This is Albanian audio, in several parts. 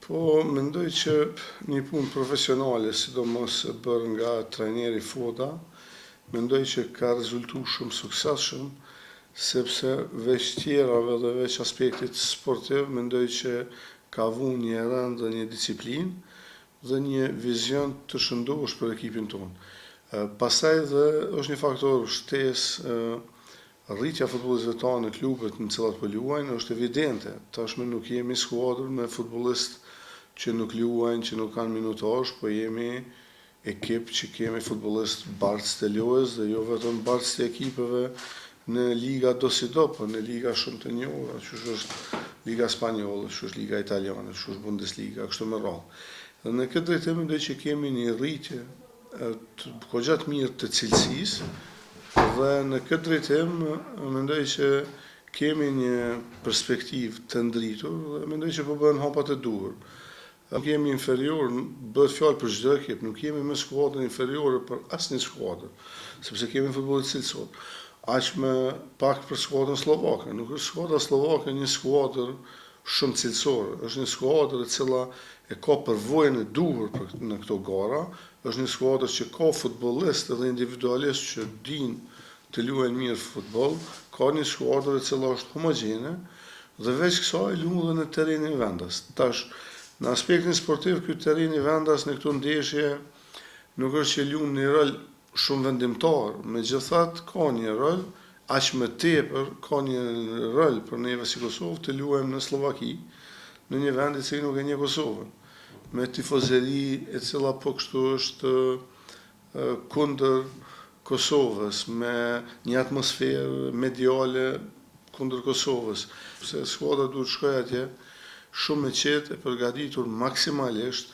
Po, mendoj që një punë profesionale, sidomos e bërë nga trajneri Foda, mendoj që ka rezultu shumë suksesshëm, sepse veç tjerave dhe veç aspektit sportiv, mendoj që ka vu një rënd dhe një disiplinë dhe një vizion të shëndosh për ekipin tonë. Pastaj dhe është një faktor shtesë, rritja futbollistëve tanë në klubet në cilat po luajnë është evidente. Tashmë nuk jemi skuadër me futbollistë që nuk luajnë, që nuk kanë minutazh, po jemi ekip që kemi futbollistë bartës të lojës dhe jo vetëm bartës të ekipeve në liga do si do, po në liga shumë të njohura, që është liga spanjolle, që është liga italiane, që është Bundesliga, kështu me radhë. Dhe në këtë drejtim mendoj që kemi një rritje goxha të mirë të cilësisë dhe në këtë drejtim mendoj që kemi një perspektivë të ndritur dhe mendoj që po bëhen hapat e duhur. Nuk jemi inferior, bëhet fjalë për çdo ekip, nuk jemi me skuadrën inferiore për asnjë skuadër, sepse kemi futbollistë cilësor. Aq më pak për skuadrën slovake. Nuk është skuadra slovake një skuadër shumë cilësore, është një skuadër e cila e ka përvojën e duhur në këto gara, është një skuadër që ka futbollistë dhe individualistë që dinë të luajnë mirë futboll, ka një skuadër e cila është homogjene dhe veç kësaj luan edhe në terrenin vendas. Tash në aspektin sportiv, ky terreni vendas në këto ndeshje nuk është që luan një rol shumë vendimtar, megjithatë ka një rol, aq më tepër ka një rol për neve si Kosovë të luajmë në Slovaki, në një vend i cili nuk e njeh Kosovën, me tifozeri e cila po kështu është kundër Kosovës, me një atmosferë mediale kundër Kosovës, se skuadra duhet shkojë atje shumë e qetë e përgatitur maksimalisht,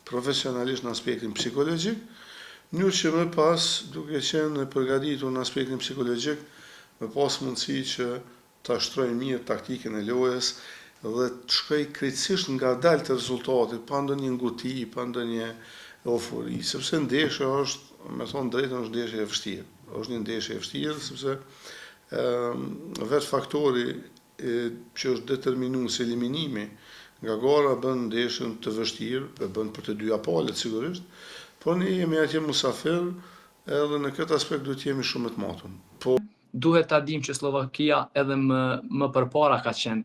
profesionalisht në aspektin psikologjik, mënyrë që më pas, duke qenë e përgatitur në aspektin psikologjik, me pas mundësi që ta shtrojë mirë taktikën e lojës dhe të shkojë krejtësisht ngadalë të rezultatit, pa ndonjë nguti, pa ndonjë eufori, sepse ndeshja është, me thonë drejtën, është ndeshje e vështirë. Është një ndeshje e vështirë, sepse vetë faktori që është determinues eliminimi nga gara bën ndeshjen të vështirë, e bën për të dyja palët sigurisht, po ne jemi atje musafir edhe në këtë aspekt duhet jemi shumë të matur. Po duhet ta dim që Slovakia edhe më përpara ka qenë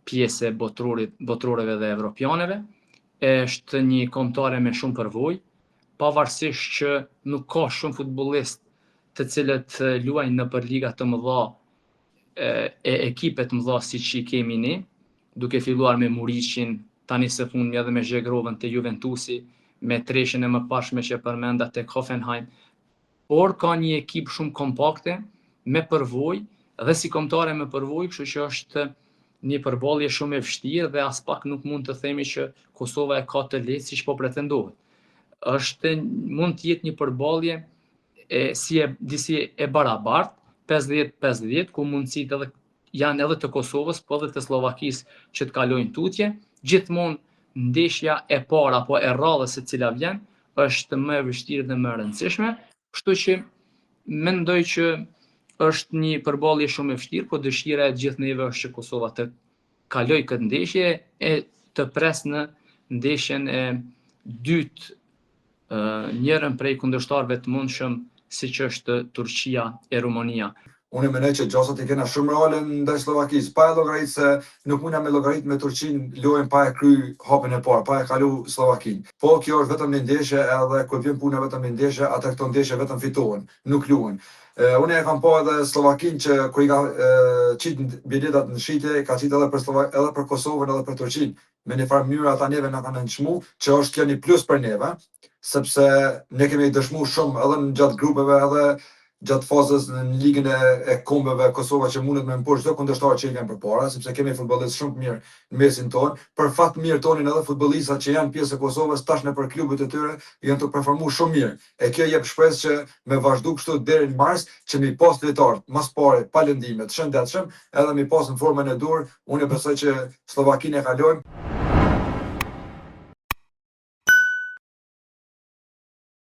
pjesë e botëroreve dhe evropianeve, është një kombëtare me shumë përvojë, pavarësisht që nuk ka shumë futbollistë të cilët luajnë nëpër liga të mëdha e ekipe të mëdha siç i kemi ne, duke filluar me Muriqin, tani së fundmi edhe me Zhegrovën te Juventusi, me Treshën e mëparshme që përmenda tek Hoffenheim, por ka një ekip shumë kompakte, me përvojë dhe si kombëtare me përvojë, kështu që është një përballje shumë e vështirë dhe as pak nuk mund të themi që Kosova e ka të lehtë siç po pretendohet. Mund të jetë një përballje disi e barabartë, 50-50, ku mundësitë edhe janë edhe të Kosovës, po edhe të Slovakisë që të kalojnë tutje. Gjithmonë ndeshja e parë apo e radhës e cila vjen është më e vështirë dhe më e rëndësishme, kështu që mendoj që është një përballje shumë e vështirë, po dëshira e gjithë neve është që Kosova të kalojë këtë ndeshje e të pres në ndeshjen e dytë njërën prej kundërshtarëve të mundshëm siç është Turqia e Rumania. Unë mendoj që gjasat i kena shumë reale ndaj Slovakisë, pa e llogaritë se nuk mundna me llogaritë me Turqinë lojën pa e kry hapën e parë, pa e kalu Slovakinë. Po kjo është vetëm një ndeshje edhe kur vjen puna vetëm një ndeshje, atë këto ndeshje vetëm fitohen, nuk luhen. Unë e kam pa edhe Slovakinë që kur i ka qitë biletat në shitje, ka qitë edhe për Kosovën edhe për Turqinë. Me një farë mënyrë ata neve na kanë nënçmu, që është kjo një plus për neve, sepse ne kemi dëshmu shumë edhe në gjatë grupeve edhe gjatë fazës në ligën e kombeve Kosova që mundet me mposh çdo kundërshtar që i kanë përpara, sepse kemi futbollistë shumë të mirë në mesin tonë. Për fat mirë tonin edhe futbollistat që janë pjesë e Kosovës tash nëpër klubet e tyre janë të performuar shumë mirë. E kjo jep shpresë që me vazhdu kështu deri në mars që mi pas lojtar mas pare pa lëndime të shëndetshëm, edhe mi pas në formën e dur, unë besoj që Slovakinë e kalojmë.